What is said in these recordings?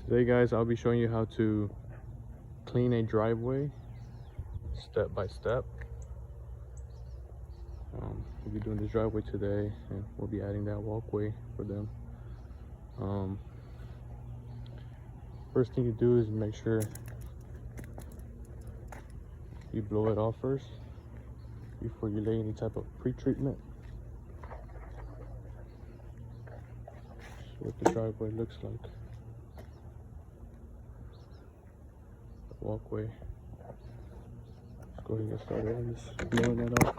Today guys, I'll be showing you how to clean a driveway step by step. We'll be doing this driveway today and we'll be adding that walkway for them. First thing you do is make sure you blow it off first before you lay any type of pre-treatment. What the driveway looks like. The walkway. Let's go ahead and get started on just blowing that off.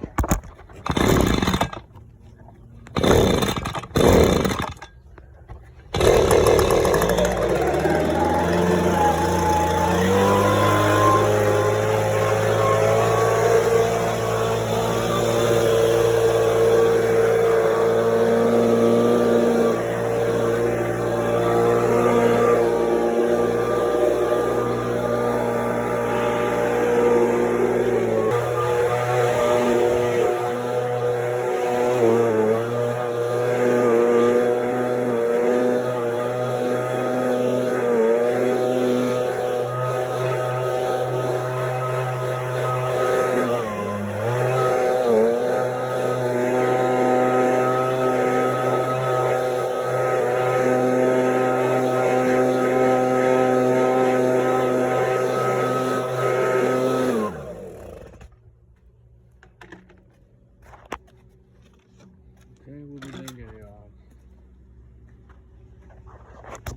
Okay, we'll be doing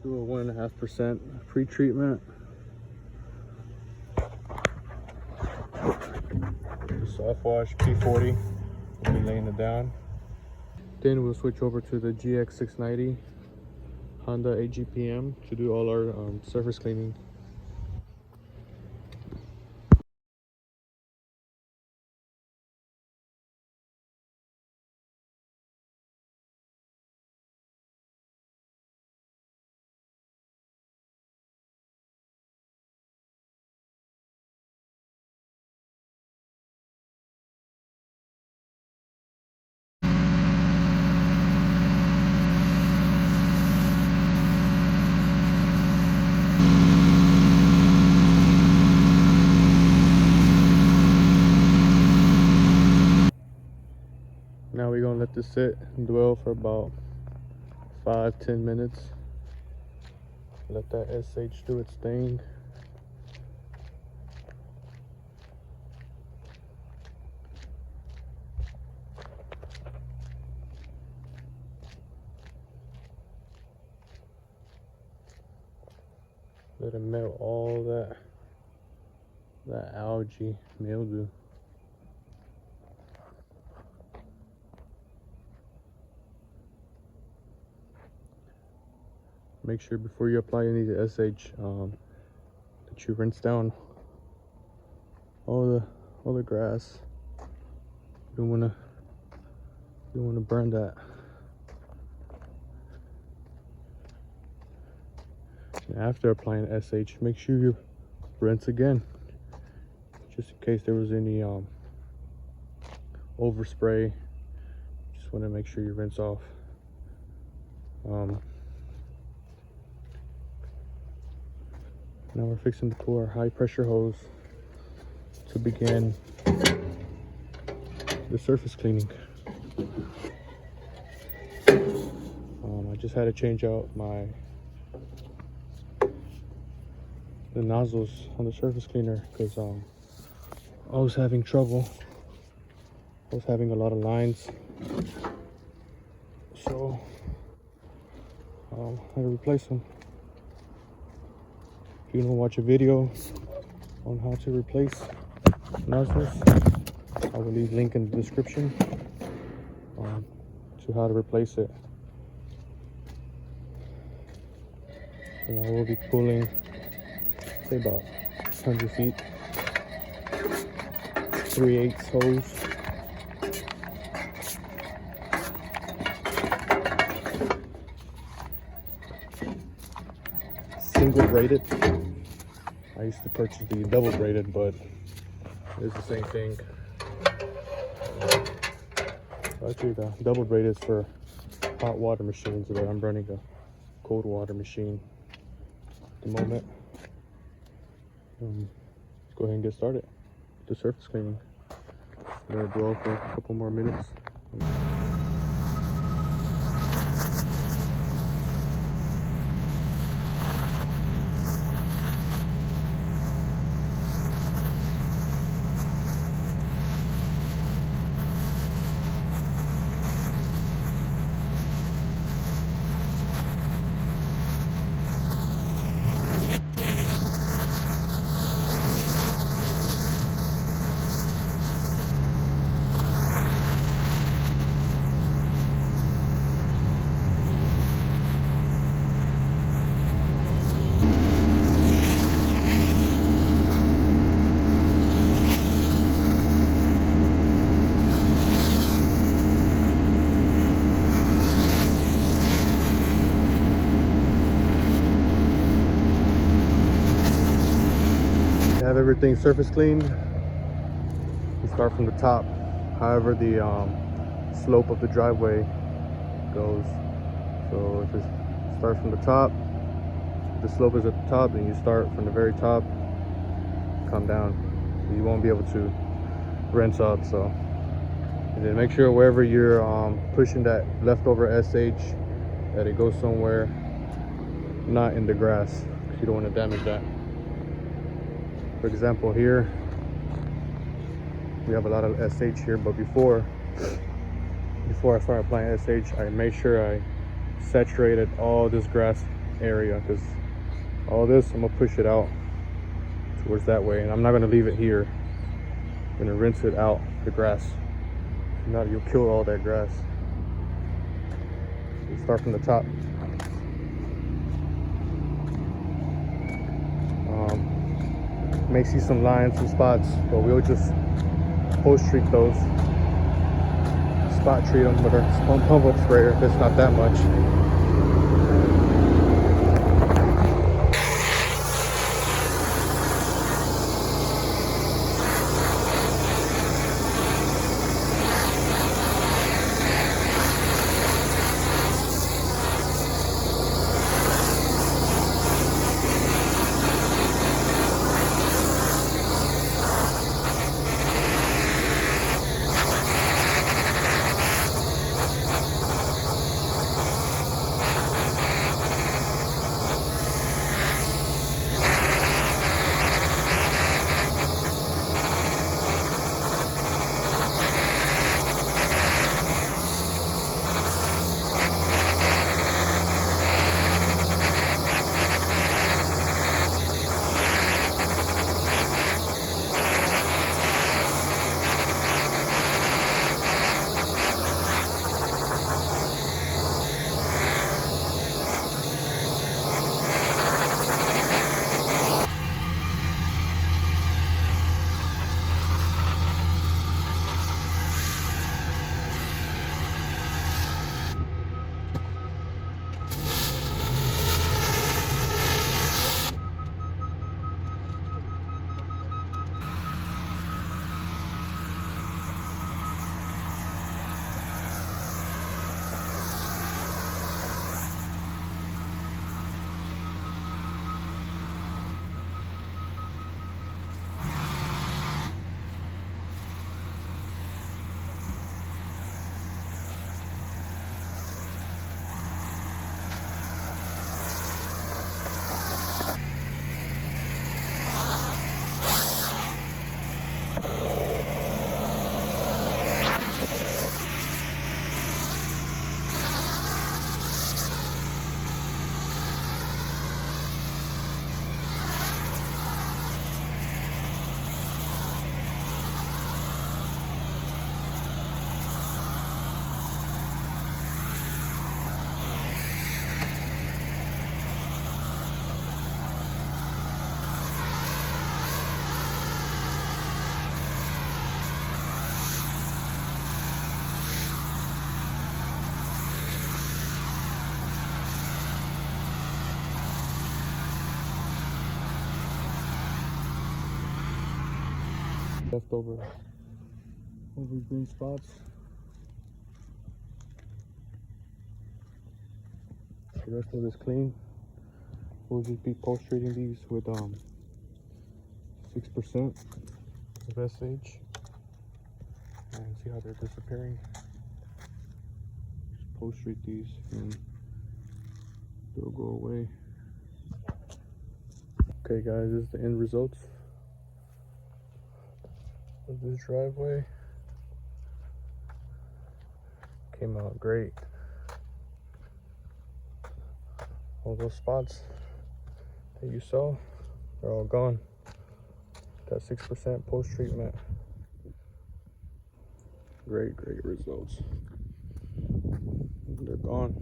do a 1.5% pre-treatment. Softwash P40. We'll be laying it down. Then we'll switch over to the GX690 Honda AGPM to do all our surface cleaning. Now we're gonna let this sit and dwell for about 5-10 minutes. Let that SH do its thing. Let it melt all that algae mildew. Make sure before you apply any of the SH that you rinse down all the grass. You don't wanna burn that. And after applying SH, make sure you rinse again, just in case there was any overspray. Just want to make sure you rinse off. Now we're fixing to pull our high pressure hose to begin the surface cleaning. I just had to change out the nozzles on the surface cleaner because I was having trouble. I was having a lot of lines, so I had to replace them. If you want to watch a video on how to replace nozzles, I will leave a link in the description to how to replace it. And I will be pulling, say, about 100 feet, 3/8 hose. Single braided. I used to purchase the double braided, but it's the same thing. Actually, the double braided is for hot water machines, but I'm running a cold water machine. at the moment. Let's go ahead and get started with the surface cleaning. I'm gonna dwell for a couple more minutes. Have everything surface cleaned. We start from the top, however the slope of the driveway goes. So if it starts from the top, if the slope is at the top, then you start from the very top, come down. You won't be able to rinse out. So, and then make sure wherever you're pushing that leftover SH, that it goes somewhere not in the grass, because you don't want to damage that. For example, here we have a lot of SH here, but before I start applying SH, I made sure I saturated all this grass area, because all this, I'm gonna push it out towards that way, and I'm not gonna leave it here. I'm gonna rinse it out, the grass. If not, you'll kill all that grass. You start from the top. May see some lines, some spots, but we'll just post treat those. Spot treat them with our pump up sprayer if it's not that much. Leftover green spots. The rest of this clean. We'll just be post treating these with 6% of SH, and see how they're disappearing. Just post treat these and they'll go away. Okay guys, this is the end results of this driveway. Came out great. All those spots that you saw, they're all gone. Got 6% post treatment. Great results. They're gone.